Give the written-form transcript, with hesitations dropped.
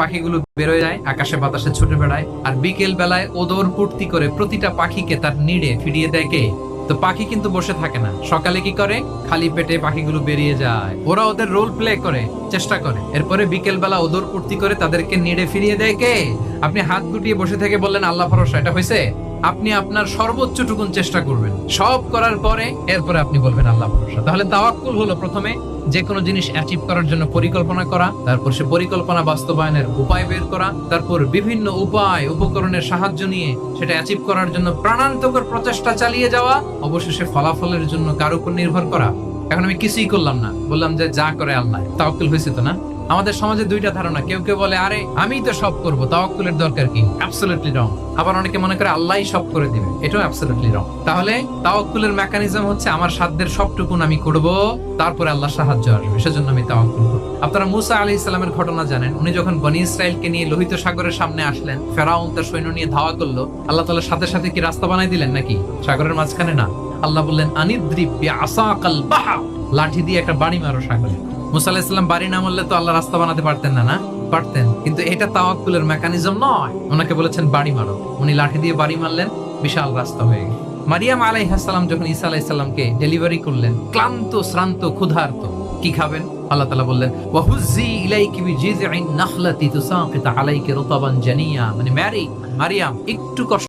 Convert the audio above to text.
পাখিগুলো বেরোয় যায়, আকাশে বাতাসে ছুটে বেড়ায়, আর বিকেল বেলায় ওদর পূর্তি করে প্রতিটা পাখিকে তার নিড়ে ফিরিয়ে দেয় কে? তো পাখি কিন্তু বসে থাকে না, সকালে কি করে? খালি পেটে পাখিগুলো বেরিয়ে যায়, ওরা ওদের রোল প্লে করে, চেষ্টা করে, এরপরে বিকেল বেলা ওদর পূর্তি করে তাদেরকে নিড়ে ফিরিয়ে দেয় কে? আপনি হাত গুটিয়ে বসে থেকে বললেন আল্লাহ ভরসা, এটা হয়েছে? আপনি আপনার সর্বোচ্চ টুকুন চেষ্টা করবেন, সব করার পরে এরপরে আপনি বলবেন আল্লাহ ভরসা। তাহলে তাওয়াক্কুল হলো প্রথমে যে কোনো জিনিস অ্যাচিভ করার জন্য পরিকল্পনা করা, তারপর সে পরিকল্পনা বাস্তবায়নের উপায় বের করা, তারপর বিভিন্ন উপায় উপকরণের সাহায্য নিয়ে সেটা অ্যাচিভ করার জন্য প্রাণান্তকর প্রচেষ্টা চালিয়ে যাওয়া, অবশেষে ফলাফলের জন্য কার উপর নির্ভর করা। এখন আমি কিছুই করলাম না, বললাম যে যা করে আল্লাহ, তাওয়াক্কুল হয়েছে তো না? আমাদের সমাজে দুইটা ধারণা, কেউ কেউ বলে আরে আমিই তো সব করব, তাওয়াক্কুলের দরকার কি? অ্যাবসলিউটলি রং। আবার অনেকে মনে করে আল্লাহই সব করে দিবে, এটাও অ্যাবসলিউটলি রং। তাহলে তাওয়াক্কুলের মেকানিজম হচ্ছে আমার সাধ্যের সবটুকুন আমি করব, তারপরে আল্লাহ সাহায্য আসবে, সেজন্য আমি তাওয়াক্কুল করব। আপনারা মুসা আলাইহিস সালামের ঘটনা জানেন, উনি যখন বনী ইসরাইলকে নিয়ে লোহিত সাগরের সামনে আসলেন, ফেরাউন তার সৈন্য নিয়ে ধাওয়া করলো, আল্লাহ তাআলা সাথে সাথে কি রাস্তা বানাই দিলেন নাকি? সাগরের মাঝখানে না, আল্লাহ বললেন আনিদ্রিব বিআসাকাল বাহর, লাঠি দিয়ে একটা বাড়ি মারো সাগরে। মুসা আলাইহিস সালাম বাড়ি না মারলে তো আল্লাহ রাস্তা বানাতে পারতেন না, না পারতেন, কিন্তু এটা তাওয়াক্কুলের মেকানিজম নয়। ওনাকে বলেছেন বাড়ি মারো, উনি লাঠি দিয়ে বাড়ি মারলেন, বিশাল রাস্তা হয়ে গেল। মারিয়াম আলাইহিস সালাম যখন ঈসা আলাইহিস সালামকে ডেলিভারি করলেন, ক্লান্ত শ্রান্ত ক্ষুধার্ত, কি খাবেন? আল্লাহ তাআলা বললেন ওয়াহুজ্জি ইলাইকি বিজিযইন নাখলাতি তুসাকিত আলাইকি রুতাবান জানিয়া, মানে মারিয়াম একটু কষ্ট